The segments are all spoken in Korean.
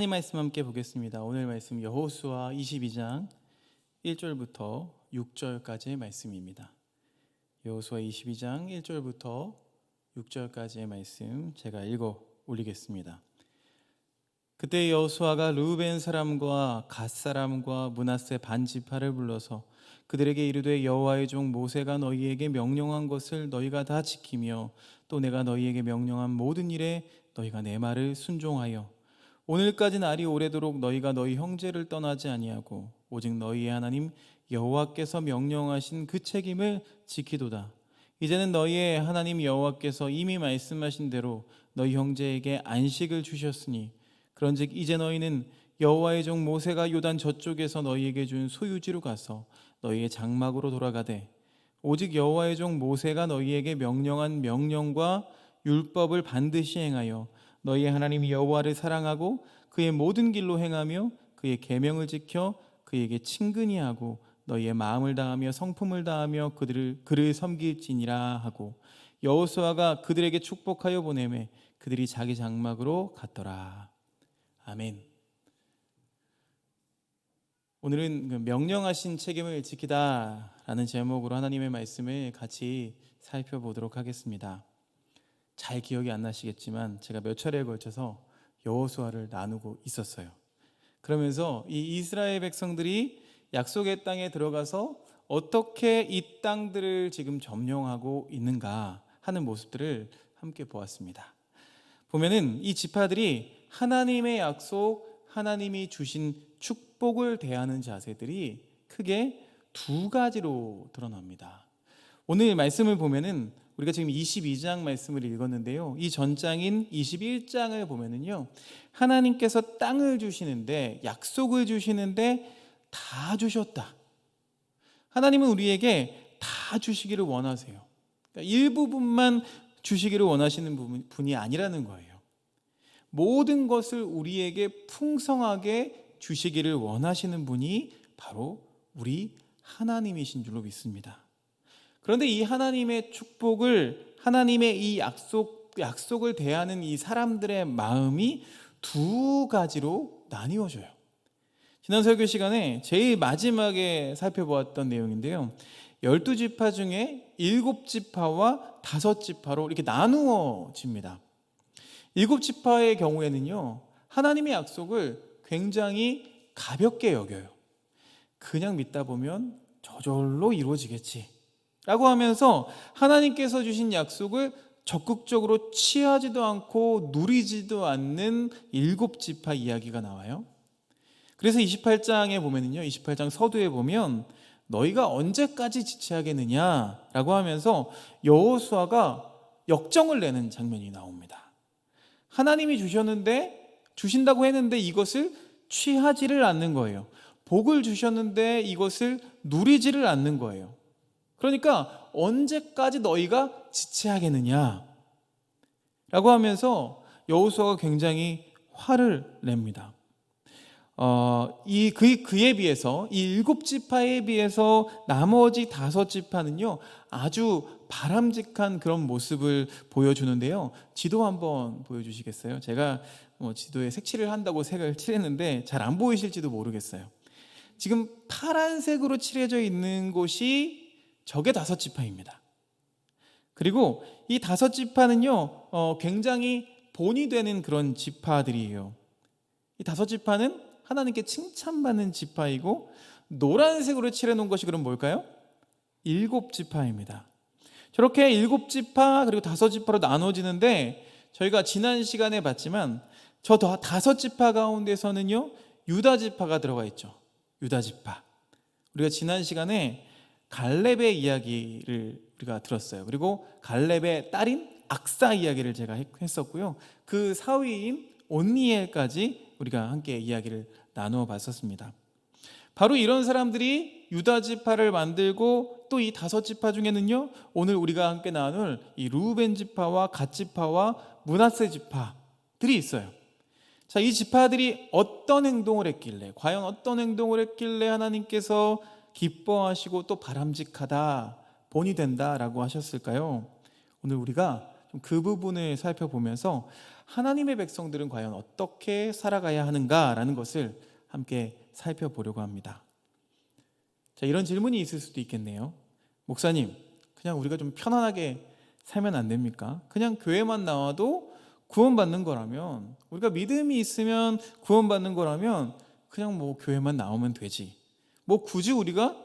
하나님 말씀 함께 보겠습니다. 오늘 말씀 여호수아 22장 1절부터 6절까지의 말씀입니다. 여호수아 22장 1절부터 6절까지의 말씀 제가 읽어 올리겠습니다. 그때 여호수아가 르우벤 사람과 갓 사람과 므낫세 반 지파를 불러서 그들에게 이르되 여호와의 종 모세가 너희에게 명령한 것을 너희가 다 지키며 또 내가 너희에게 명령한 모든 일에 너희가 내 말을 순종하여 오늘까지 날이 오래도록 너희가 너희 형제를 떠나지 아니하고 오직 너희의 하나님 여호와께서 명령하신 그 책임을 지키도다. 이제는 너희의 하나님 여호와께서 이미 말씀하신 대로 너희 형제에게 안식을 주셨으니 그런즉 이제 너희는 여호와의 종 모세가 요단 저쪽에서 너희에게 준 소유지로 가서 너희의 장막으로 돌아가되 오직 여호와의 종 모세가 너희에게 명령한 명령과 율법을 반드시 행하여 너희의 하나님 여호와를 사랑하고 그의 모든 길로 행하며 그의 계명을 지켜 그에게 친근히 하고 너희의 마음을 다하며 성품을 다하며 그를 섬길지니라 하고 여호수아가 그들에게 축복하여 보내매 그들이 자기 장막으로 갔더라. 아멘. 오늘은 명령하신 책임을 지키다라는 제목으로 하나님의 말씀을 같이 살펴보도록 하겠습니다. 잘 기억이 안 나시겠지만 제가 몇 차례에 걸쳐서 여호수아를 나누고 있었어요. 그러면서 이 이스라엘 백성들이 약속의 땅에 들어가서 어떻게 이 땅들을 지금 점령하고 있는가 하는 모습들을 함께 보았습니다. 보면은 이 지파들이 하나님의 약속, 하나님이 주신 축복을 대하는 자세들이 크게 두 가지로 드러납니다. 오늘 말씀을 보면은 우리가 지금 22장 말씀을 읽었는데요. 이 전장인 21장을 보면은요. 하나님께서 땅을 주시는데 약속을 주시는데 다 주셨다. 하나님은 우리에게 다 주시기를 원하세요. 그러니까 일부분만 주시기를 원하시는 분이 아니라는 거예요. 모든 것을 우리에게 풍성하게 주시기를 원하시는 분이 바로 우리 하나님이신 줄로 믿습니다. 그런데 이 하나님의 축복을, 하나님의 이 약속을 대하는 이 사람들의 마음이 두 가지로 나뉘어져요. 지난 설교 시간에 제일 마지막에 살펴보았던 내용인데요. 12지파 중에 7지파와 5지파로 이렇게 나누어집니다. 7지파의 경우에는요, 하나님의 약속을 굉장히 가볍게 여겨요. 그냥 믿다 보면 저절로 이루어지겠지 라고 하면서 하나님께서 주신 약속을 적극적으로 취하지도 않고 누리지도 않는 7지파 이야기가 나와요. 그래서 28장에 보면은요, 28장 서두에 보면 너희가 언제까지 지체하겠느냐 라고 하면서 여호수아가 역정을 내는 장면이 나옵니다. 하나님이 주신다고 했는데 이것을 취하지를 않는 거예요. 복을 주셨는데 이것을 누리지를 않는 거예요. 그러니까 언제까지 너희가 지체하겠느냐 라고 하면서 여호수아가 굉장히 화를 냅니다. 그에 비해서 이 7지파에 비해서 나머지 5지파는요 아주 바람직한 그런 모습을 보여주는데요. 지도 한번 보여주시겠어요? 제가 지도에 색칠을 한다고 색을 칠했는데 잘 안 보이실지도 모르겠어요. 지금 파란색으로 칠해져 있는 곳이 저게 5지파입니다. 그리고 이 5지파는요 굉장히 본이 되는 그런 지파들이에요. 이 5지파는 하나님께 칭찬받는 지파이고 노란색으로 칠해놓은 것이 그럼 뭘까요? 7지파입니다. 저렇게 7지파 그리고 5지파로 나눠지는데 저희가 지난 시간에 봤지만 저 5지파 가운데서는요 유다지파가 들어가 있죠. 유다지파. 우리가 지난 시간에 갈렙의 이야기를 우리가 들었어요. 그리고 갈렙의 딸인 악사 이야기를 제가 했었고요. 그 사위인 온니엘까지 우리가 함께 이야기를 나누어 봤었습니다. 바로 이런 사람들이 유다지파를 만들고 또 이 5지파 중에는요 오늘 우리가 함께 나눌 이 르우벤 지파와 갓 지파와 므낫세 지파들이 있어요. 자, 이 지파들이 어떤 행동을 했길래, 과연 어떤 행동을 했길래 하나님께서 기뻐하시고 또 바람직하다, 본이 된다라고 하셨을까요? 오늘 우리가 그 부분을 살펴보면서 하나님의 백성들은 과연 어떻게 살아가야 하는가라는 것을 함께 살펴보려고 합니다. 자, 이런 질문이 있을 수도 있겠네요. 목사님, 그냥 우리가 좀 편안하게 살면 안 됩니까? 그냥 교회만 나와도 구원받는 거라면, 우리가 믿음이 있으면 구원받는 거라면 그냥 뭐 교회만 나오면 되지. 뭐 굳이 우리가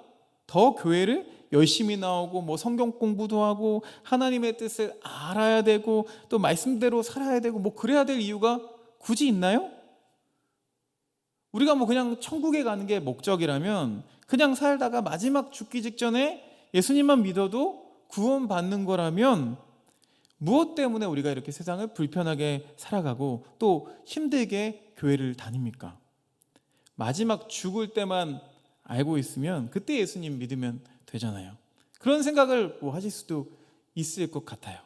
더 교회를 열심히 나오고 뭐 성경 공부도 하고 하나님의 뜻을 알아야 되고 또 말씀대로 살아야 되고 뭐 그래야 될 이유가 굳이 있나요? 우리가 뭐 그냥 천국에 가는 게 목적이라면 그냥 살다가 마지막 죽기 직전에 예수님만 믿어도 구원받는 거라면 무엇 때문에 우리가 이렇게 세상을 불편하게 살아가고 또 힘들게 교회를 다닙니까? 마지막 죽을 때만 알고 있으면 그때 예수님 믿으면 되잖아요. 그런 생각을 뭐 하실 수도 있을 것 같아요.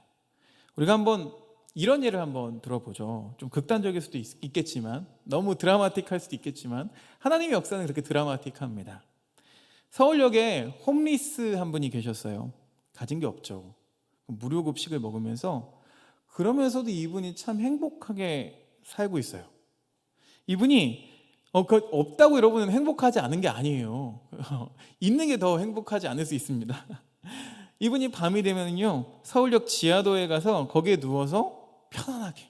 우리가 한번 이런 예를 한번 들어보죠. 좀 극단적일 수도 있겠지만, 너무 드라마틱할 수도 있겠지만 하나님의 역사는 그렇게 드라마틱합니다. 서울역에 홈리스 한 분이 계셨어요. 가진 게 없죠. 무료 급식을 먹으면서, 그러면서도 이분이 참 행복하게 살고 있어요. 이분이 없다고 여러분은 행복하지 않은 게 아니에요. 있는 게 더 행복하지 않을 수 있습니다. 이분이 밤이 되면요, 서울역 지하도에 가서 거기에 누워서 편안하게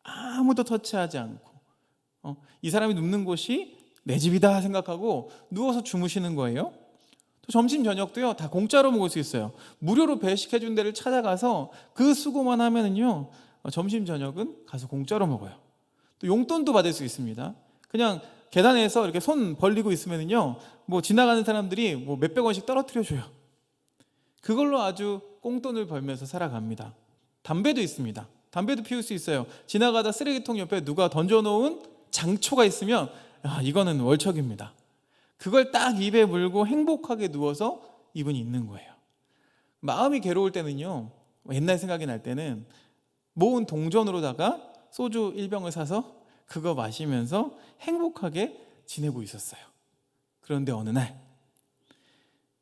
아무도 터치하지 않고 이 사람이 눕는 곳이 내 집이다 생각하고 누워서 주무시는 거예요. 또 점심 저녁도요 다 공짜로 먹을 수 있어요. 무료로 배식해준 데를 찾아가서 그 수고만 하면은요 점심 저녁은 가서 공짜로 먹어요. 또 용돈도 받을 수 있습니다. 그냥 계단에서 이렇게 손 벌리고 있으면은요 뭐 지나가는 사람들이 뭐 몇백 원씩 떨어뜨려 줘요. 그걸로 아주 꽁돈을 벌면서 살아갑니다. 담배도 있습니다. 담배도 피울 수 있어요. 지나가다 쓰레기통 옆에 누가 던져놓은 장초가 있으면 이거는 월척입니다. 그걸 딱 입에 물고 행복하게 누워서 이분이 있는 거예요. 마음이 괴로울 때는요, 옛날 생각이 날 때는 모은 동전으로다가 소주 1병을 사서 그거 마시면서 행복하게 지내고 있었어요. 그런데 어느 날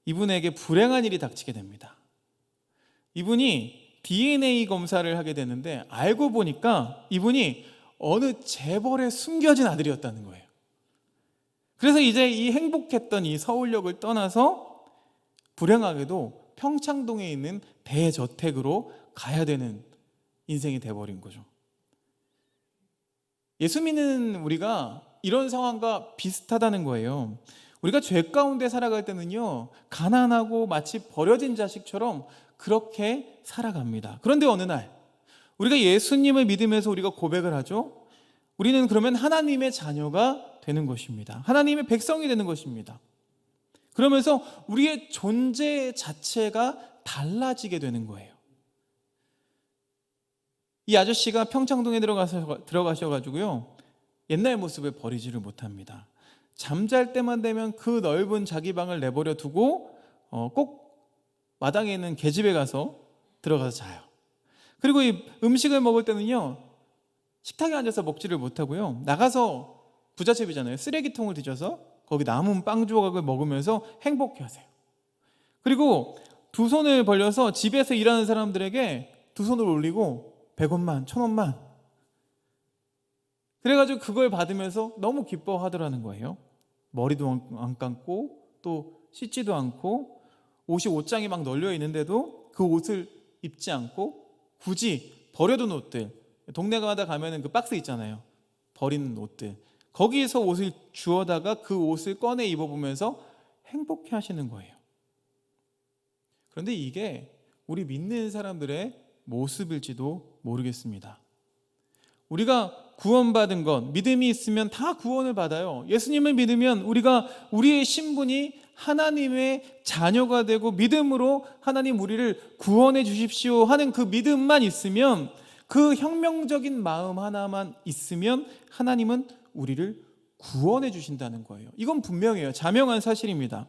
이분에게 불행한 일이 닥치게 됩니다. 이분이 DNA 검사를 하게 되는데 알고 보니까 이분이 어느 재벌에 숨겨진 아들이었다는 거예요. 그래서 이제 이 행복했던 이 서울역을 떠나서 불행하게도 평창동에 있는 대저택으로 가야 되는 인생이 돼버린 거죠. 예수 믿는 우리가 이런 상황과 비슷하다는 거예요. 우리가 죄 가운데 살아갈 때는요, 가난하고 마치 버려진 자식처럼 그렇게 살아갑니다. 그런데 어느 날 우리가 예수님을 믿으면서 우리가 고백을 하죠. 우리는 그러면 하나님의 자녀가 되는 것입니다. 하나님의 백성이 되는 것입니다. 그러면서 우리의 존재 자체가 달라지게 되는 거예요. 이 아저씨가 평창동에 들어가셔가지고요, 옛날 모습을 버리지를 못합니다. 잠잘 때만 되면 그 넓은 자기 방을 내버려 두고 꼭 마당에 있는 계집에 가서 들어가서 자요. 그리고 이 음식을 먹을 때는요, 식탁에 앉아서 먹지를 못하고요, 나가서 부잣집이잖아요. 쓰레기통을 뒤져서 거기 남은 빵 조각을 먹으면서 행복해하세요. 그리고 두 손을 벌려서 집에서 일하는 사람들에게 두 손을 올리고 100원만, 1000원만, 그래가지고 그걸 받으면서 너무 기뻐하더라는 거예요. 머리도 안 감고 또 씻지도 않고 옷이 옷장이 막 널려 있는데도 그 옷을 입지 않고 굳이 버려둔 옷들, 동네 가다 가면은 그 박스 있잖아요, 버리는 옷들, 거기에서 옷을 주워다가 그 옷을 꺼내 입어보면서 행복해 하시는 거예요. 그런데 이게 우리 믿는 사람들의 모습일지도 모르겠습니다. 우리가 구원받은 것, 믿음이 있으면 다 구원을 받아요. 예수님을 믿으면 우리의 신분이 하나님의 자녀가 되고 믿음으로 하나님 우리를 구원해 주십시오 하는 그 믿음만 있으면, 그 혁명적인 마음 하나만 있으면 하나님은 우리를 구원해 주신다는 거예요. 이건 분명해요. 자명한 사실입니다.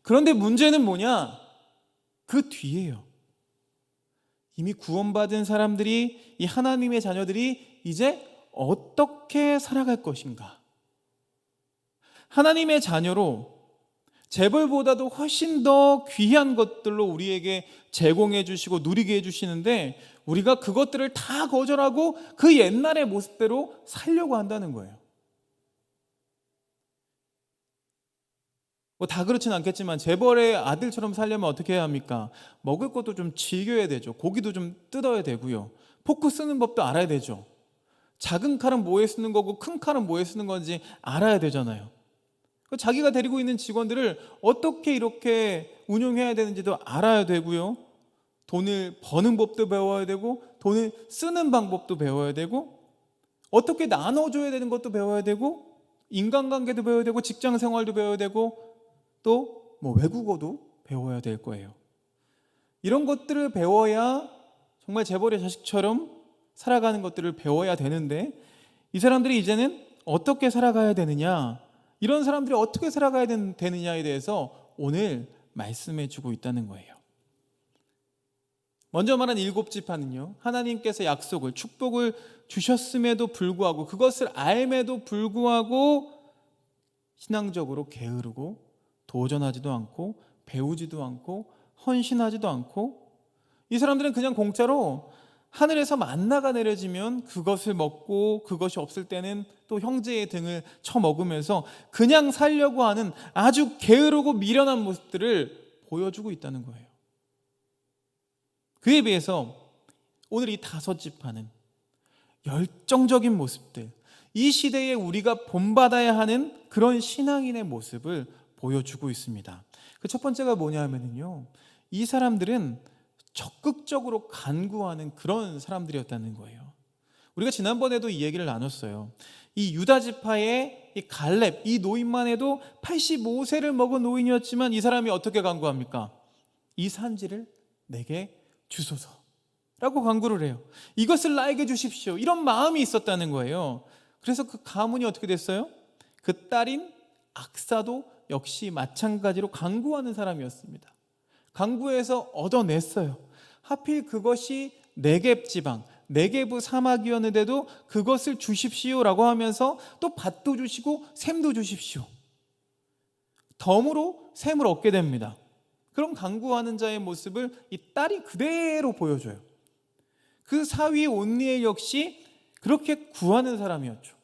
그런데 문제는 뭐냐? 그 뒤에요. 이미 구원받은 사람들이, 이 하나님의 자녀들이 이제 어떻게 살아갈 것인가? 하나님의 자녀로 재벌보다도 훨씬 더 귀한 것들로 우리에게 제공해 주시고 누리게 해 주시는데 우리가 그것들을 다 거절하고 그 옛날의 모습대로 살려고 한다는 거예요. 뭐 다 그렇진 않겠지만 재벌의 아들처럼 살려면 어떻게 해야 합니까? 먹을 것도 좀 즐겨야 되죠. 고기도 좀 뜯어야 되고요. 포크 쓰는 법도 알아야 되죠. 작은 칼은 뭐에 쓰는 거고 큰 칼은 뭐에 쓰는 건지 알아야 되잖아요. 자기가 데리고 있는 직원들을 어떻게 이렇게 운용해야 되는지도 알아야 되고요. 돈을 버는 법도 배워야 되고 돈을 쓰는 방법도 배워야 되고 어떻게 나눠줘야 되는 것도 배워야 되고 인간관계도 배워야 되고 직장 생활도 배워야 되고 또 뭐 외국어도 배워야 될 거예요. 이런 것들을 배워야 정말 재벌의 자식처럼 살아가는 것들을 배워야 되는데 이 사람들이 이제는 어떻게 살아가야 되느냐, 이런 사람들이 어떻게 살아가야 되느냐에 대해서 오늘 말씀해 주고 있다는 거예요. 먼저 말한 7지파는요, 하나님께서 약속을, 축복을 주셨음에도 불구하고 그것을 알매도 불구하고 신앙적으로 게으르고 도전하지도 않고 배우지도 않고 헌신하지도 않고 이 사람들은 그냥 공짜로 하늘에서 만나가 내려지면 그것을 먹고 그것이 없을 때는 또 형제의 등을 쳐먹으면서 그냥 살려고 하는 아주 게으르고 미련한 모습들을 보여주고 있다는 거예요. 그에 비해서 오늘 이 5지파는 열정적인 모습들, 이 시대에 우리가 본받아야 하는 그런 신앙인의 모습을 보여주고 있습니다. 그 첫 번째가 뭐냐면요, 이 사람들은 적극적으로 간구하는 그런 사람들이었다는 거예요. 우리가 지난번에도 이 얘기를 나눴어요. 이 유다 지파의 이 갈렙, 이 노인만 해도 85세를 먹은 노인이었지만 이 사람이 어떻게 간구합니까? 이 산지를 내게 주소서라고 간구를 해요. 이것을 나에게 주십시오. 이런 마음이 있었다는 거예요. 그래서 그 가문이 어떻게 됐어요? 그 딸인 악사도 역시 마찬가지로 간구하는 사람이었습니다. 간구해서 얻어냈어요. 하필 그것이 네겝 지방, 네겝의 사막이었는데도 그것을 주십시오라고 하면서 또 밭도 주시고 샘도 주십시오. 덤으로 샘을 얻게 됩니다. 그런 간구하는 자의 모습을 이 딸이 그대로 보여줘요. 그 사위 온니엘 역시 그렇게 구하는 사람이었죠.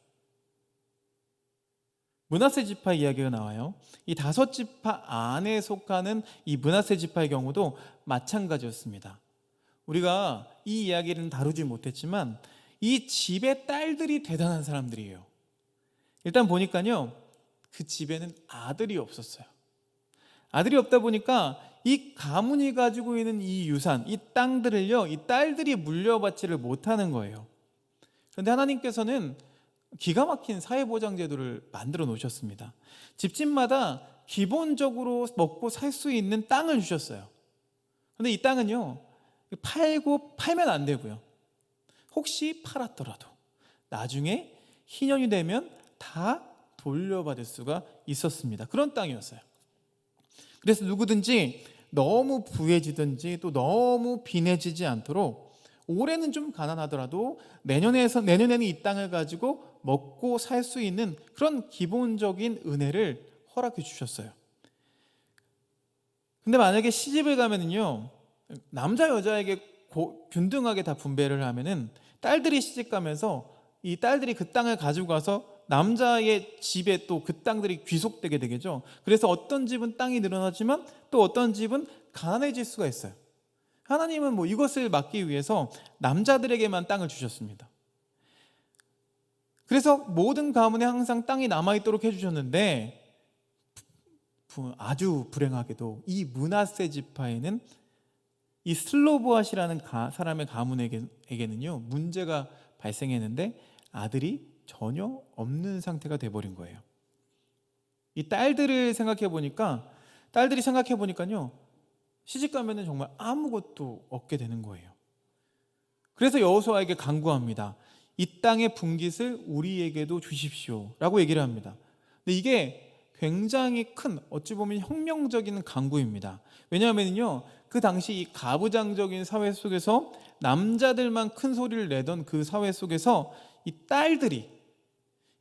므낫세 지파 이야기가 나와요. 이 5지파 안에 속하는 이 므낫세 지파의 경우도 마찬가지였습니다. 우리가 이 이야기는 다루지 못했지만 이 집의 딸들이 대단한 사람들이에요. 일단 보니까요, 그 집에는 아들이 없었어요. 아들이 없다 보니까 이 가문이 가지고 있는 이 유산, 이 땅들을요, 이 딸들이 물려받지를 못하는 거예요. 그런데 하나님께서는 기가 막힌 사회보장제도를 만들어 놓으셨습니다. 집집마다 기본적으로 먹고 살 수 있는 땅을 주셨어요. 그런데 이 땅은요, 팔면 안 되고요. 혹시 팔았더라도 나중에 희년이 되면 다 돌려받을 수가 있었습니다. 그런 땅이었어요. 그래서 누구든지 너무 부해지든지 또 너무 빈해지지 않도록 올해는 좀 가난하더라도 내년에는 이 땅을 가지고 먹고 살 수 있는 그런 기본적인 은혜를 허락해 주셨어요. 근데 만약에 시집을 가면은요, 남자 여자에게 균등하게 다 분배를 하면은 딸들이 시집 가면서 이 딸들이 그 땅을 가지고 가서 남자의 집에 또 그 땅들이 귀속되게 되겠죠. 그래서 어떤 집은 땅이 늘어나지만 또 어떤 집은 가난해질 수가 있어요. 하나님은 뭐 이것을 막기 위해서 남자들에게만 땅을 주셨습니다. 그래서 모든 가문에 항상 땅이 남아있도록 해주셨는데 아주 불행하게도 이 므낫세 지파에는 이 슬로보앗이라는 사람의 가문에게는요, 문제가 발생했는데 아들이 전혀 없는 상태가 돼버린 거예요. 이 딸들이 생각해 보니까요, 시집 가면은 정말 아무것도 얻게 되는 거예요. 그래서 여호수아에게 간구합니다. 이 땅의 분깃을 우리에게도 주십시오라고 얘기를 합니다. 근데 이게 굉장히 큰, 어찌 보면 혁명적인 간구입니다. 왜냐하면요, 그 당시 이 가부장적인 사회 속에서 남자들만 큰 소리를 내던 그 사회 속에서 이 딸들이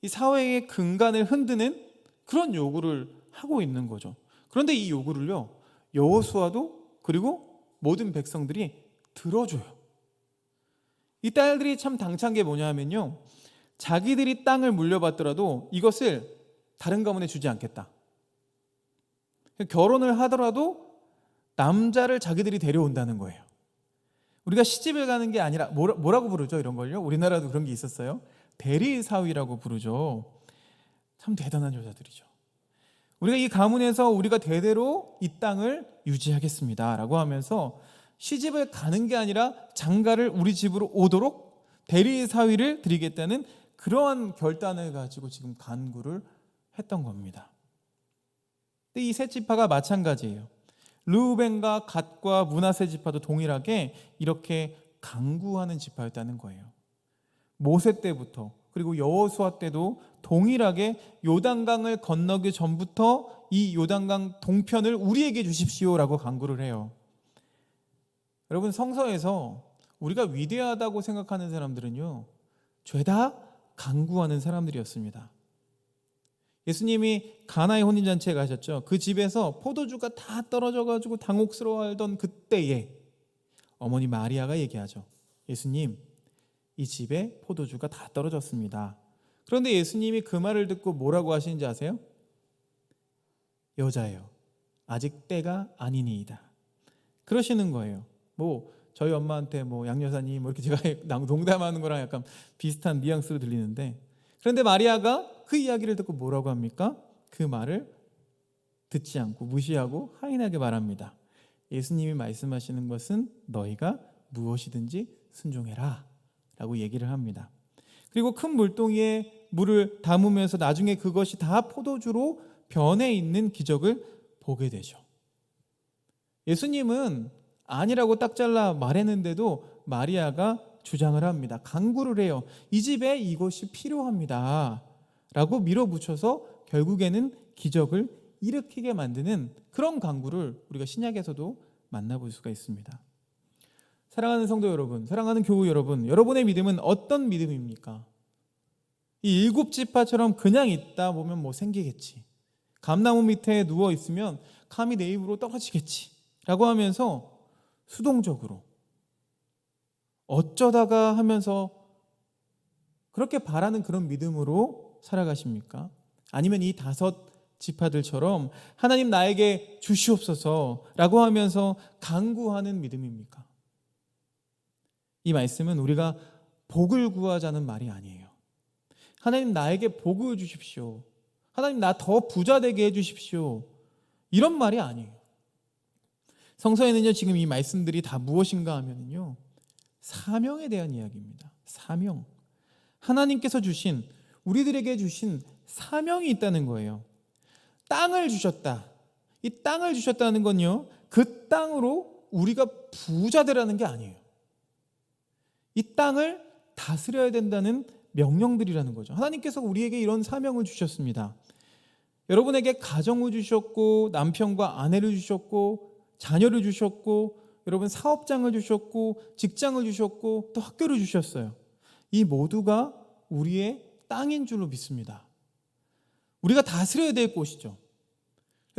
이 사회의 근간을 흔드는 그런 요구를 하고 있는 거죠. 그런데 이 요구를요, 여호수아도 그리고 모든 백성들이 들어줘요. 이 딸들이 참 당찬 게 뭐냐면요, 자기들이 땅을 물려받더라도 이것을 다른 가문에 주지 않겠다. 결혼을 하더라도 남자를 자기들이 데려온다는 거예요. 우리가 시집을 가는 게 아니라 뭐라고 부르죠? 이런 걸요? 우리나라도 그런 게 있었어요. 대리사위라고 부르죠. 참 대단한 여자들이죠. 우리가 이 가문에서 우리가 대대로 이 땅을 유지하겠습니다 라고 하면서 시집을 가는 게 아니라 장가를 우리 집으로 오도록 대리사위를 드리겠다는 그러한 결단을 가지고 지금 간구를 했던 겁니다. 근데 이 세 지파가 마찬가지예요. 르우벤과 갓과 므낫세 지파도 동일하게 이렇게 강구하는 지파였다는 거예요. 모세 때부터 그리고 여호수아 때도 동일하게 요단강을 건너기 전부터 이 요단강 동편을 우리에게 주십시오라고 간구를 해요. 여러분, 성서에서 우리가 위대하다고 생각하는 사람들은요, 죄다 간구하는 사람들이었습니다. 예수님이 가나의 혼인잔치에 가셨죠. 그 집에서 포도주가 다 떨어져가지고 당혹스러워하던 그때에 어머니 마리아가 얘기하죠. 예수님, 이 집에 포도주가 다 떨어졌습니다. 그런데 예수님이 그 말을 듣고 뭐라고 하시는지 아세요? 여자예요, 아직 때가 아니니이다. 그러시는 거예요. 저희 엄마한테 양 여사님 이렇게 제가 농담하는 거랑 약간 비슷한 뉘앙스로 들리는데, 그런데 마리아가 그 이야기를 듣고 뭐라고 합니까? 그 말을 듣지 않고 무시하고 하인에게 말합니다. 예수님이 말씀하시는 것은 너희가 무엇이든지 순종해라 라고 얘기를 합니다. 그리고 큰 물동이에 물을 담으면서 나중에 그것이 다 포도주로 변해 있는 기적을 보게 되죠. 예수님은 아니라고 딱 잘라 말했는데도 마리아가 주장을 합니다. 간구를 해요. 이 집에 이것이 필요합니다 라고 밀어붙여서 결국에는 기적을 일으키게 만드는 그런 간구를 우리가 신약에서도 만나볼 수가 있습니다. 사랑하는 성도 여러분, 사랑하는 교우 여러분, 여러분의 믿음은 어떤 믿음입니까? 이 7지파처럼 그냥 있다 보면 생기겠지, 감나무 밑에 누워 있으면 감이 내 입으로 떨어지겠지 라고 하면서 수동적으로 어쩌다가 하면서 그렇게 바라는 그런 믿음으로 살아가십니까? 아니면 이 5지파들처럼 하나님 나에게 주시옵소서 라고 하면서 간구하는 믿음입니까? 이 말씀은 우리가 복을 구하자는 말이 아니에요. 하나님 나에게 복을 주십시오, 하나님 나 더 부자 되게 해주십시오, 이런 말이 아니에요. 성서에는요, 지금 이 말씀들이 다 무엇인가 하면요, 사명에 대한 이야기입니다. 사명. 하나님께서 주신, 우리들에게 주신 사명이 있다는 거예요. 땅을 주셨다. 이 땅을 주셨다는 건요, 그 땅으로 우리가 부자 되라는 게 아니에요. 이 땅을 다스려야 된다는 명령들이라는 거죠. 하나님께서 우리에게 이런 사명을 주셨습니다. 여러분에게 가정을 주셨고, 남편과 아내를 주셨고, 자녀를 주셨고, 여러분 사업장을 주셨고, 직장을 주셨고, 또 학교를 주셨어요. 이 모두가 우리의 땅인 줄로 믿습니다. 우리가 다스려야 될 곳이죠.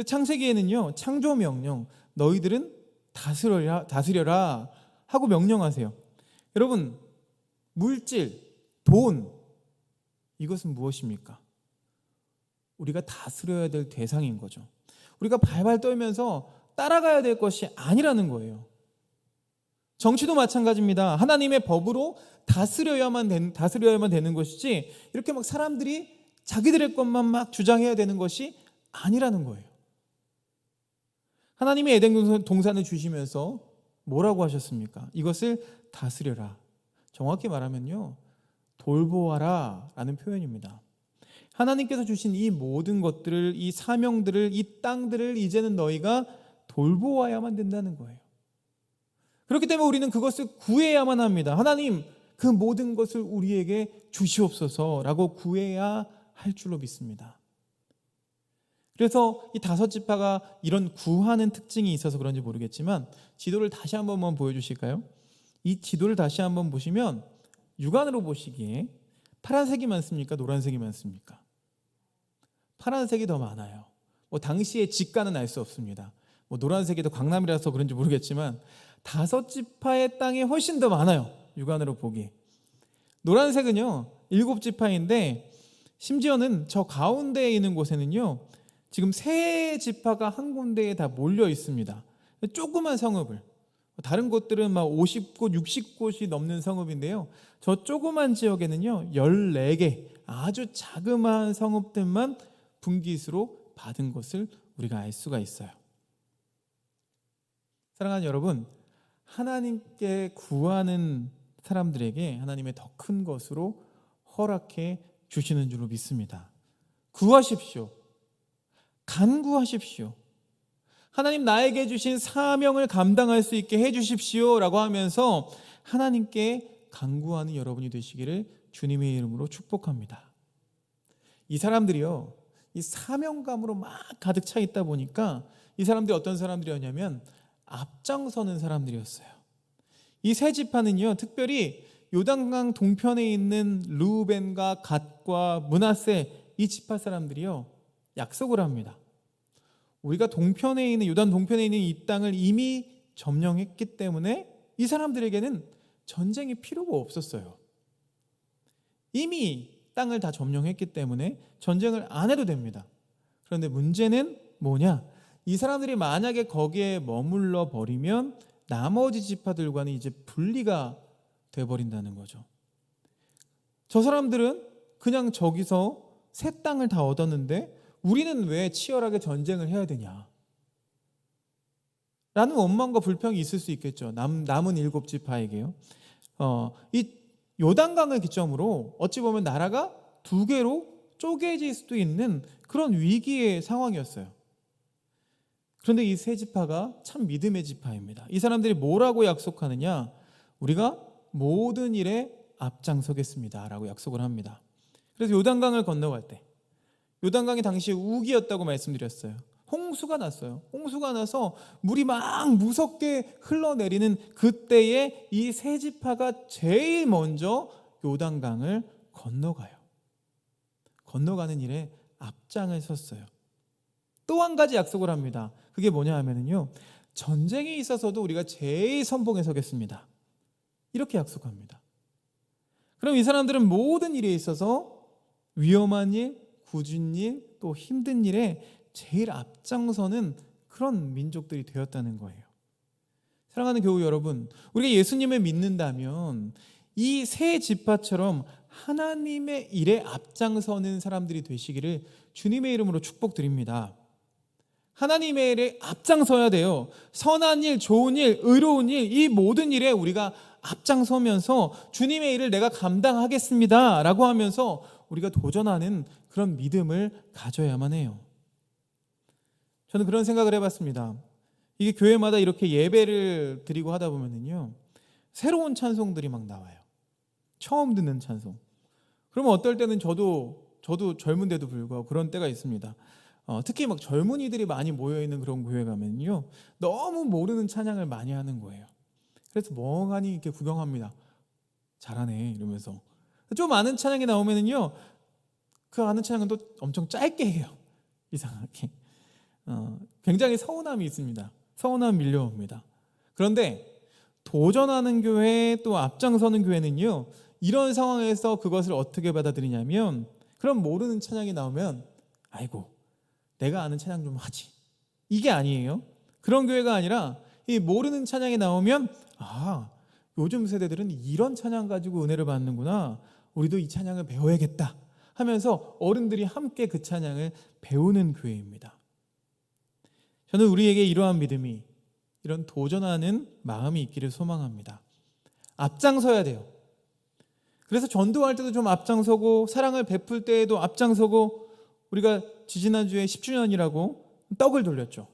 창세기에는요, 창조 명령, 너희들은 다스려라 하고 명령하세요. 여러분, 물질, 돈, 이것은 무엇입니까? 우리가 다스려야 될 대상인 거죠. 우리가 발발 떨면서 따라가야 될 것이 아니라는 거예요. 정치도 마찬가지입니다. 하나님의 법으로 다스려야만 되는 것이지, 이렇게 사람들이 자기들의 것만 주장해야 되는 것이 아니라는 거예요. 하나님이 에덴 동산을 주시면서 뭐라고 하셨습니까? 이것을 다스려라. 정확히 말하면요, 돌보아라 라는 표현입니다. 하나님께서 주신 이 모든 것들을, 이 사명들을, 이 땅들을 이제는 너희가 돌보아야만 된다는 거예요. 그렇기 때문에 우리는 그것을 구해야만 합니다. 하나님, 그 모든 것을 우리에게 주시옵소서라고 구해야 할 줄로 믿습니다. 그래서 이 5지파가 이런 구하는 특징이 있어서 그런지 모르겠지만, 지도를 다시 한 번만 보여주실까요? 이 지도를 다시 한번 보시면 육안으로 보시기에 파란색이 많습니까? 노란색이 많습니까? 파란색이 더 많아요. 당시의 직관은 알 수 없습니다. 노란색이 더 강남이라서 그런지 모르겠지만 5지파의 땅이 훨씬 더 많아요. 육안으로 보기에. 노란색은요 7지파인데 심지어는 저 가운데에 있는 곳에는요 지금 세 지파가 한 군데에 다 몰려 있습니다. 조그만 성읍을, 다른 곳들은 막 50곳, 60곳이 넘는 성읍인데요. 저 조그만 지역에는요 14개 아주 자그마한 성읍들만 분깃으로 받은 것을 우리가 알 수가 있어요. 사랑하는 여러분, 하나님께 구하는 사람들에게 하나님의 더 큰 것으로 허락해 주시는 줄로 믿습니다. 구하십시오. 간구하십시오. 하나님 나에게 주신 사명을 감당할 수 있게 해주십시오 라고 하면서 하나님께 간구하는 여러분이 되시기를 주님의 이름으로 축복합니다. 이 사람들이요 이 사명감으로 막 가득 차 있다 보니까 이 사람들이 어떤 사람들이었냐면 앞장서는 사람들이었어요. 이 세 지파는요 특별히 요단강 동편에 있는 르우벤과 갓과 므낫세 이 지파 사람들이요 약속을 합니다. 우리가 동편에 있는 요단 동편에 있는 이 땅을 이미 점령했기 때문에 이 사람들에게는 전쟁이 필요가 없었어요. 이미 땅을 다 점령했기 때문에 전쟁을 안 해도 됩니다. 그런데 문제는 뭐냐? 이 사람들이 만약에 거기에 머물러 버리면 나머지 지파들과는 이제 분리가 돼버린다는 거죠. 저 사람들은 그냥 저기서 새 땅을 다 얻었는데 우리는 왜 치열하게 전쟁을 해야 되냐? 라는 원망과 불평이 있을 수 있겠죠. 남은 7지파에게요. 이 요단강을 기점으로 어찌 보면 나라가 두 개로 쪼개질 수도 있는 그런 위기의 상황이었어요. 그런데 이 세 지파가 참 믿음의 지파입니다. 이 사람들이 뭐라고 약속하느냐? 우리가 모든 일에 앞장서겠습니다 라고 약속을 합니다. 그래서 요단강을 건너갈 때 요단강이 당시 우기였다고 말씀드렸어요. 홍수가 났어요. 홍수가 나서 물이 막 무섭게 흘러내리는 그때에 이 세 지파가 제일 먼저 요단강을 건너가요. 건너가는 일에 앞장을 섰어요. 또 한 가지 약속을 합니다. 그게 뭐냐 하면요 전쟁에 있어서도 우리가 제일 선봉에 서겠습니다. 이렇게 약속합니다. 그럼 이 사람들은 모든 일에 있어서 위험한 일, 굳은 일, 또 힘든 일에 제일 앞장서는 그런 민족들이 되었다는 거예요. 사랑하는 교우 여러분, 우리가 예수님을 믿는다면 이 세 지파처럼 하나님의 일에 앞장서는 사람들이 되시기를 주님의 이름으로 축복드립니다. 하나님의 일에 앞장서야 돼요. 선한 일, 좋은 일, 의로운 일, 이 모든 일에 우리가 앞장서면서 주님의 일을 내가 감당하겠습니다 라고 하면서 우리가 도전하는 그런 믿음을 가져야만 해요. 저는 그런 생각을 해봤습니다. 이게 교회마다 이렇게 예배를 드리고 하다 보면요 새로운 찬송들이 막 나와요. 처음 듣는 찬송. 그러면 어떨 때는 저도 젊은데도 불구하고 그런 때가 있습니다. 특히 막 젊은이들이 많이 모여있는 그런 교회 가면요 너무 모르는 찬양을 많이 하는 거예요. 그래서 멍하니 이렇게 구경합니다. 잘하네 이러면서. 좀 아는 찬양이 나오면은요 그 아는 찬양은 또 엄청 짧게 해요. 이상하게. 굉장히 서운함이 있습니다. 서운함 밀려옵니다. 그런데 도전하는 교회 또 앞장서는 교회는요 이런 상황에서 그것을 어떻게 받아들이냐면 그럼 모르는 찬양이 나오면 아이고 내가 아는 찬양 좀 하지 이게 아니에요. 그런 교회가 아니라 이 모르는 찬양이 나오면 요즘 세대들은 이런 찬양 가지고 은혜를 받는구나, 우리도 이 찬양을 배워야겠다 하면서 어른들이 함께 그 찬양을 배우는 교회입니다. 저는 우리에게 이러한 믿음이, 이런 도전하는 마음이 있기를 소망합니다. 앞장서야 돼요. 그래서 전도할 때도 좀 앞장서고 사랑을 베풀 때에도 앞장서고, 우리가 지지난주에 10주년이라고 떡을 돌렸죠.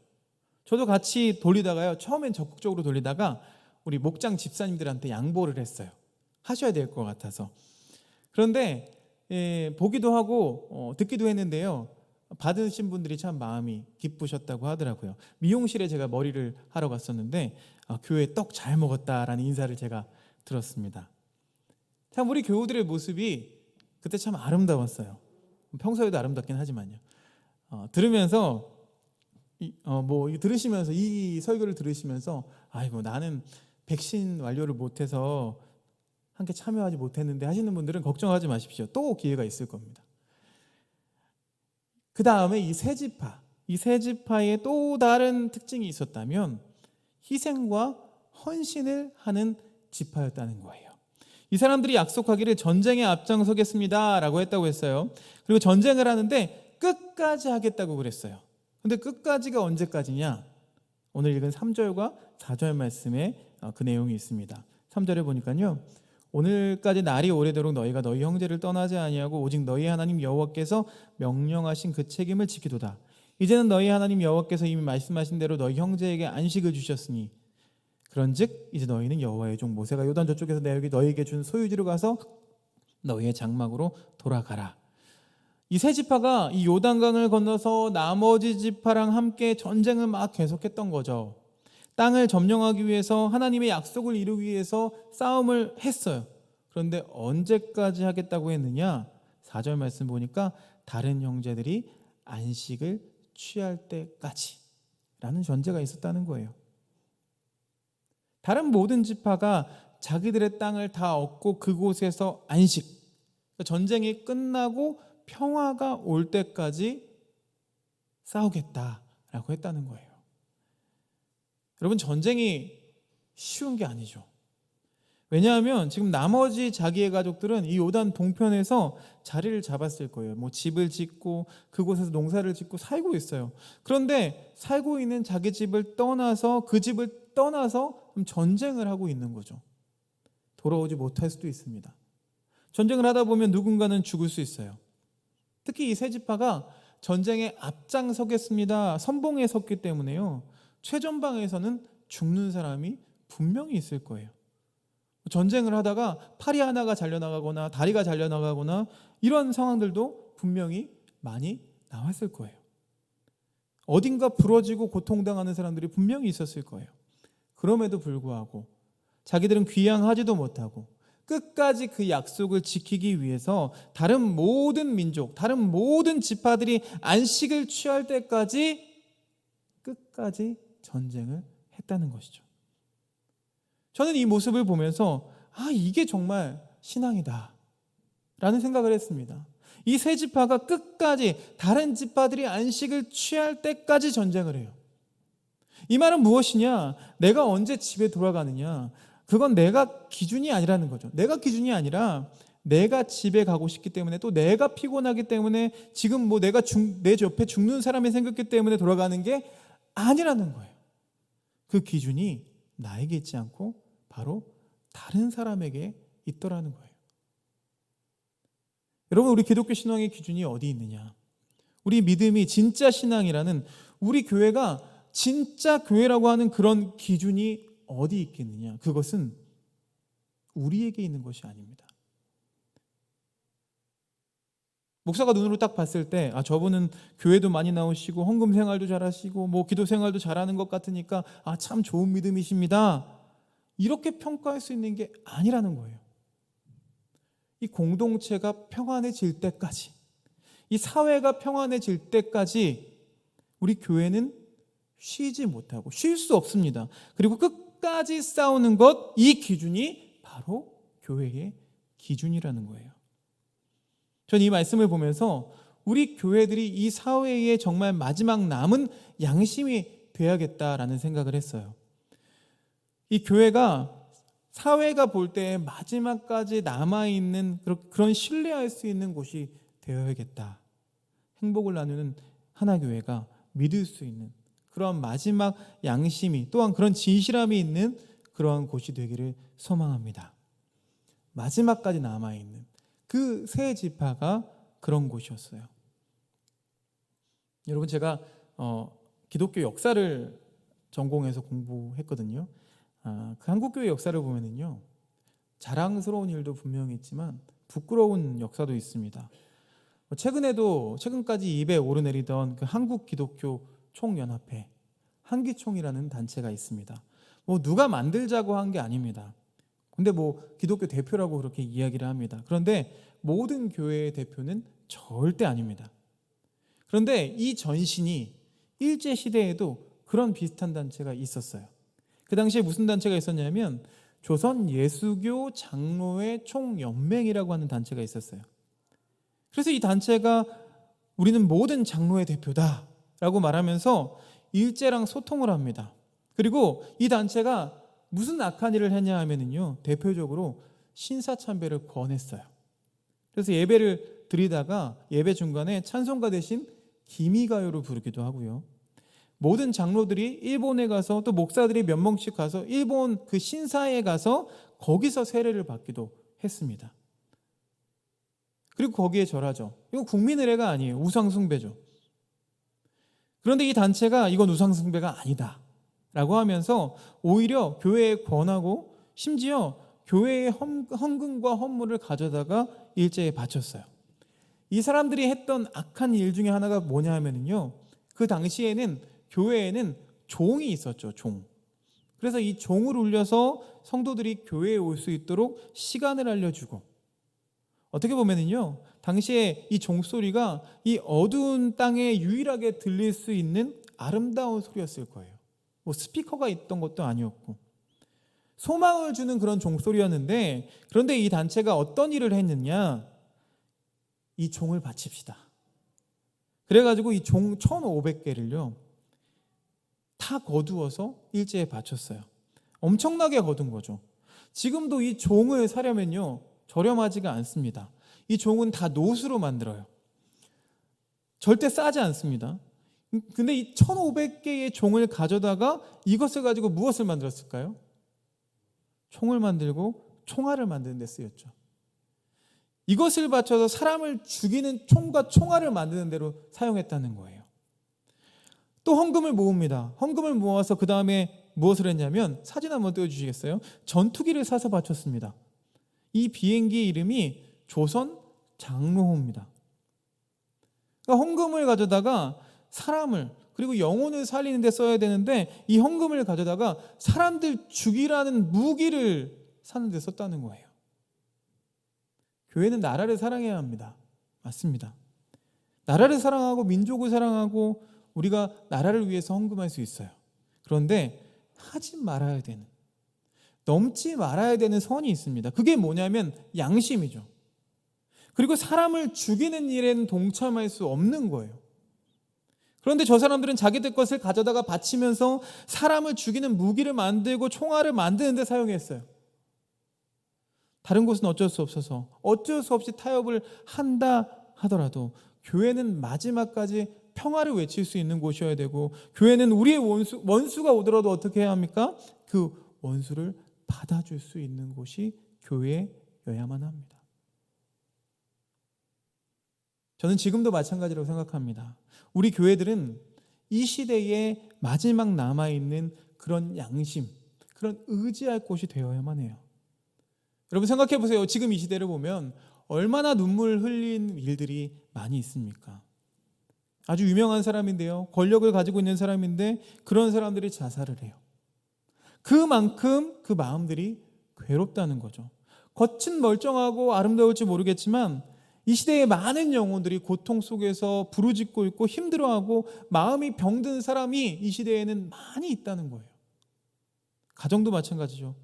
저도 같이 돌리다가요, 처음엔 적극적으로 돌리다가 우리 목장 집사님들한테 양보를 했어요. 하셔야 될 것 같아서. 그런데 보기도 하고 듣기도 했는데요, 받으신 분들이 참 마음이 기쁘셨다고 하더라고요. 미용실에 제가 머리를 하러 갔었는데 교회 떡 잘 먹었다라는 인사를 제가 들었습니다. 참 우리 교우들의 모습이 그때 참 아름다웠어요. 평소에도 아름답긴 하지만요. 들으면서 들으시면서 이 설교를 들으시면서 아이고 나는 백신 완료를 못해서 함께 참여하지 못했는데 하시는 분들은 걱정하지 마십시오. 또 기회가 있을 겁니다. 그 다음에 이 세 지파의 또 다른 특징이 있었다면 희생과 헌신을 하는 지파였다는 거예요. 이 사람들이 약속하기를 전쟁에 앞장서겠습니다 라고 했다고 했어요. 그리고 전쟁을 하는데 끝까지 하겠다고 그랬어요. 근데 끝까지가 언제까지냐? 오늘 읽은 3절과 4절 말씀에 그 내용이 있습니다. 3절에 보니까요, 오늘까지 날이 오래도록 너희가 너희 형제를 떠나지 아니하고 오직 너희 하나님 여호와께서 명령하신 그 책임을 지키도다. 이제는 너희 하나님 여호와께서 이미 말씀하신 대로 너희 형제에게 안식을 주셨으니 그런즉 이제 너희는 여호와의 종 모세가 요단 저쪽에서 너희에게 준 소유지로 가서 너희의 장막으로 돌아가라. 이 세 지파가 이 요단강을 건너서 나머지 지파랑 함께 전쟁을 막 계속했던 거죠. 땅을 점령하기 위해서 하나님의 약속을 이루기 위해서 싸움을 했어요. 그런데 언제까지 하겠다고 했느냐? 4절 말씀 보니까 다른 형제들이 안식을 취할 때까지 라는 전제가 있었다는 거예요. 다른 모든 지파가 자기들의 땅을 다 얻고 그곳에서 안식, 전쟁이 끝나고 평화가 올 때까지 싸우겠다라고 했다는 거예요. 여러분, 전쟁이 쉬운 게 아니죠. 왜냐하면 지금 나머지 자기의 가족들은 이 요단 동편에서 자리를 잡았을 거예요. 뭐 집을 짓고 그곳에서 농사를 짓고 살고 있어요. 그런데 살고 있는 자기 집을 떠나서 그 집을 떠나서 전쟁을 하고 있는 거죠. 돌아오지 못할 수도 있습니다. 전쟁을 하다 보면 누군가는 죽을 수 있어요. 특히 이 세 지파가 전쟁에 앞장서겠습니다 선봉에 섰기 때문에요, 최전방에서는 죽는 사람이 분명히 있을 거예요. 전쟁을 하다가 팔이 하나가 잘려나가거나 다리가 잘려나가거나 이런 상황들도 분명히 많이 나왔을 거예요. 어딘가 부러지고 고통당하는 사람들이 분명히 있었을 거예요. 그럼에도 불구하고 자기들은 귀향하지도 못하고 끝까지 그 약속을 지키기 위해서 다른 모든 민족, 다른 모든 지파들이 안식을 취할 때까지 끝까지 전쟁을 했다는 것이죠. 저는 이 모습을 보면서 이게 정말 신앙이다 라는 생각을 했습니다. 이 세 지파가 끝까지 다른 지파들이 안식을 취할 때까지 전쟁을 해요. 이 말은 무엇이냐? 내가 언제 집에 돌아가느냐, 그건 내가 기준이 아니라는 거죠. 내가 기준이 아니라 내가 집에 가고 싶기 때문에, 또 내가 피곤하기 때문에, 지금 뭐 내가 내 옆에 죽는 사람이 생겼기 때문에 돌아가는 게 아니라는 거예요. 그 기준이 나에게 있지 않고 바로 다른 사람에게 있더라는 거예요. 여러분, 우리 기독교 신앙의 기준이 어디 있느냐? 우리 믿음이 진짜 신앙이라는, 우리 교회가 진짜 교회라고 하는 그런 기준이 어디 있겠느냐? 그것은 우리에게 있는 것이 아닙니다. 목사가 눈으로 딱 봤을 때 저분은 교회도 많이 나오시고 헌금 생활도 잘하시고 뭐 기도 생활도 잘하는 것 같으니까 참 좋은 믿음이십니다, 이렇게 평가할 수 있는 게 아니라는 거예요. 이 공동체가 평안해질 때까지, 이 사회가 평안해질 때까지 우리 교회는 쉬지 못하고 쉴 수 없습니다. 그리고 끝까지 싸우는 것, 이 기준이 바로 교회의 기준이라는 거예요. 전 이 말씀을 보면서 우리 교회들이 이 사회에 정말 마지막 남은 양심이 돼야겠다라는 생각을 했어요. 이 교회가 사회가 볼 때 마지막까지 남아있는 그런 신뢰할 수 있는 곳이 되어야겠다. 행복을 나누는 하나교회가 믿을 수 있는 그런 마지막 양심이, 또한 그런 진실함이 있는 그러한 곳이 되기를 소망합니다. 마지막까지 남아있는 그 세 지파가 그런 곳이었어요. 여러분, 제가 기독교 역사를 전공해서 공부했거든요. 그 한국교회 역사를 보면은요, 자랑스러운 일도 분명히 있지만 부끄러운 역사도 있습니다. 최근까지 입에 오르내리던 그 한국 기독교 총연합회, 한기총이라는 단체가 있습니다. 누가 만들자고 한 게 아닙니다. 근데 기독교 대표라고 그렇게 이야기를 합니다. 그런데 모든 교회의 대표는 절대 아닙니다. 그런데 이 전신이 일제시대에도 그런 비슷한 단체가 있었어요. 그 당시에 무슨 단체가 있었냐면 조선 예수교 장로회 총연맹이라고 하는 단체가 있었어요. 그래서 이 단체가 우리는 모든 장로의 대표다라고 말하면서 일제랑 소통을 합니다. 그리고 이 단체가 무슨 악한 일을 했냐 하면은요, 대표적으로 신사참배를 권했어요. 그래서 예배를 드리다가 예배 중간에 찬송가 대신 기미가요를 부르기도 하고요. 모든 장로들이 일본에 가서, 또 목사들이 몇 명씩 가서 일본 그 신사에 가서 거기서 세례를 받기도 했습니다. 그리고 거기에 절하죠. 이건 국민의례가 아니에요. 우상숭배죠. 그런데 이 단체가 이건 우상숭배가 아니다 라고 하면서 오히려 교회에 권하고 심지어 교회의 헌금과 헌물을 가져다가 일제에 바쳤어요. 이 사람들이 했던 악한 일 중에 하나가 뭐냐 하면요, 그 당시에는 교회에는 종이 있었죠. 종. 그래서 이 종을 울려서 성도들이 교회에 올 수 있도록 시간을 알려주고, 어떻게 보면은요, 당시에 이 종소리가 이 어두운 땅에 유일하게 들릴 수 있는 아름다운 소리였을 거예요. 뭐 스피커가 있던 것도 아니었고, 소망을 주는 그런 종소리였는데, 그런데 이 단체가 어떤 일을 했느냐, 이 종을 바칩시다. 그래가지고 이 종 1,500개를요 다 거두어서 일제에 바쳤어요. 엄청나게 거둔 거죠. 지금도 이 종을 사려면요 저렴하지가 않습니다. 이 종은 다 노수로 만들어요. 절대 싸지 않습니다. 근데 이 1,500개의 종을 가져다가 이것을 가지고 무엇을 만들었을까요? 총을 만들고 총알을 만드는 데 쓰였죠. 이것을 바쳐서 사람을 죽이는 총과 총알을 만드는 데로 사용했다는 거예요. 또 헌금을 모읍니다. 헌금을 모아서 그 다음에 무엇을 했냐면, 사진 한번 띄워주시겠어요? 전투기를 사서 바쳤습니다. 이 비행기 이름이 조선 장로호입니다. 그러니까 헌금을 가져다가 사람을, 그리고 영혼을 살리는 데 써야 되는데, 이 헌금을 가져다가 사람들 죽이라는 무기를 사는 데 썼다는 거예요. 교회는 나라를 사랑해야 합니다. 맞습니다. 나라를 사랑하고 민족을 사랑하고 우리가 나라를 위해서 헌금할 수 있어요. 그런데 하지 말아야 되는, 넘지 말아야 되는 선이 있습니다. 그게 뭐냐면 양심이죠. 그리고 사람을 죽이는 일에는 동참할 수 없는 거예요. 그런데 저 사람들은 자기들 것을 가져다가 바치면서 사람을 죽이는 무기를 만들고 총알을 만드는 데 사용했어요. 다른 곳은 어쩔 수 없어서 어쩔 수 없이 타협을 한다 하더라도 교회는 마지막까지 평화를 외칠 수 있는 곳이어야 되고, 교회는 우리의 원수가 오더라도 어떻게 해야 합니까? 그 원수를 받아줄 수 있는 곳이 교회여야만 합니다. 저는 지금도 마찬가지라고 생각합니다. 우리 교회들은 이 시대에 마지막 남아있는 그런 양심, 그런 의지할 곳이 되어야만 해요. 여러분 생각해 보세요. 지금 이 시대를 보면 얼마나 눈물 흘린 일들이 많이 있습니까? 아주 유명한 사람인데요, 권력을 가지고 있는 사람인데 그런 사람들이 자살을 해요. 그만큼 그 마음들이 괴롭다는 거죠. 겉은 멀쩡하고 아름다울지 모르겠지만 이 시대의 많은 영혼들이 고통 속에서 부르짖고 있고 힘들어하고 마음이 병든 사람이 이 시대에는 많이 있다는 거예요. 가정도 마찬가지죠.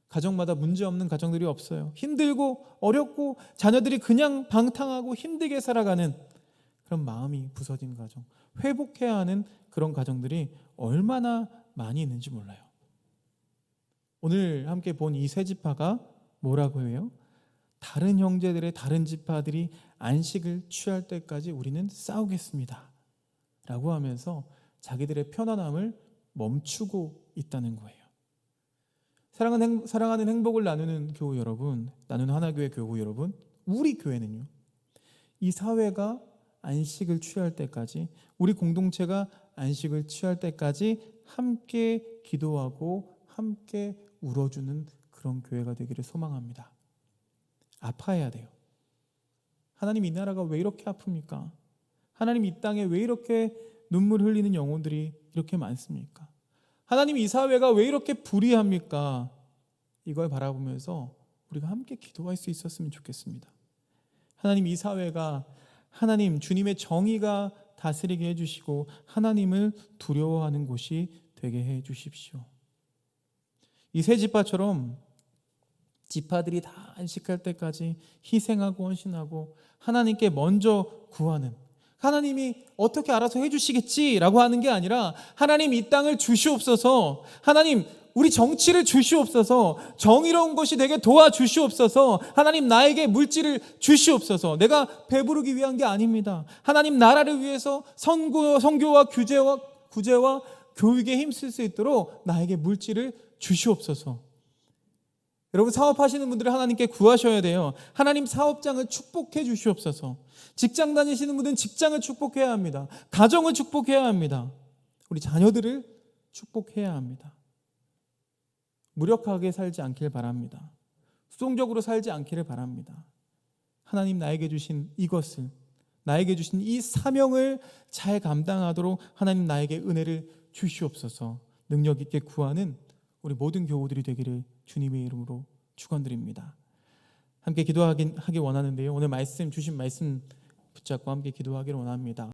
가정마다 문제없는 가정들이 없어요. 힘들고 어렵고 자녀들이 그냥 방탕하고 힘들게 살아가는 그런 마음이 부서진 가정, 회복해야 하는 그런 가정들이 얼마나 많이 있는지 몰라요. 오늘 함께 본 이 세 지파가 뭐라고 해요? 다른 형제들의 다른 지파들이 안식을 취할 때까지 우리는 싸우겠습니다 라고 하면서 자기들의 편안함을 멈추고 있다는 거예요. 사랑하는 행복을 나누는 교우 여러분, 나누는 하나교회 교우 여러분, 우리 교회는요, 이 사회가 안식을 취할 때까지, 우리 공동체가 안식을 취할 때까지 함께 기도하고 함께 울어주는 그런 교회가 되기를 소망합니다. 아파해야 돼요. 하나님, 이 나라가 왜 이렇게 아픕니까? 하나님, 이 땅에 왜 이렇게 눈물 흘리는 영혼들이 이렇게 많습니까? 하나님, 이 사회가 왜 이렇게 불의합니까? 이걸 바라보면서 우리가 함께 기도할 수 있었으면 좋겠습니다. 하나님, 이 사회가 하나님 주님의 정의가 다스리게 해주시고 하나님을 두려워하는 곳이 되게 해주십시오. 이 세 지파처럼 지파들이 다 안식할 때까지 희생하고 헌신하고 하나님께 먼저 구하는, 하나님이 어떻게 알아서 해주시겠지라고 하는 게 아니라 하나님 이 땅을 주시옵소서, 하나님 우리 정치를 주시옵소서, 정의로운 것이 되게 도와주시옵소서, 하나님 나에게 물질을 주시옵소서. 내가 배부르기 위한 게 아닙니다. 하나님 나라를 위해서 선교와 구제와 교육에 힘쓸 수 있도록 나에게 물질을 주시옵소서. 여러분, 사업하시는 분들은 하나님께 구하셔야 돼요. 하나님 사업장을 축복해 주시옵소서. 직장 다니시는 분들은 직장을 축복해야 합니다. 가정을 축복해야 합니다. 우리 자녀들을 축복해야 합니다. 무력하게 살지 않길 바랍니다. 수동적으로 살지 않기를 바랍니다. 하나님 나에게 주신 이것을, 나에게 주신 이 사명을 잘 감당하도록 하나님 나에게 은혜를 주시옵소서. 능력 있게 구하는 우리 모든 교우들이 되기를 주님의 이름으로 축원드립니다. 함께 기도하기 원하는데요. 오늘 주신 말씀 붙잡고 함께 기도하기를 원합니다.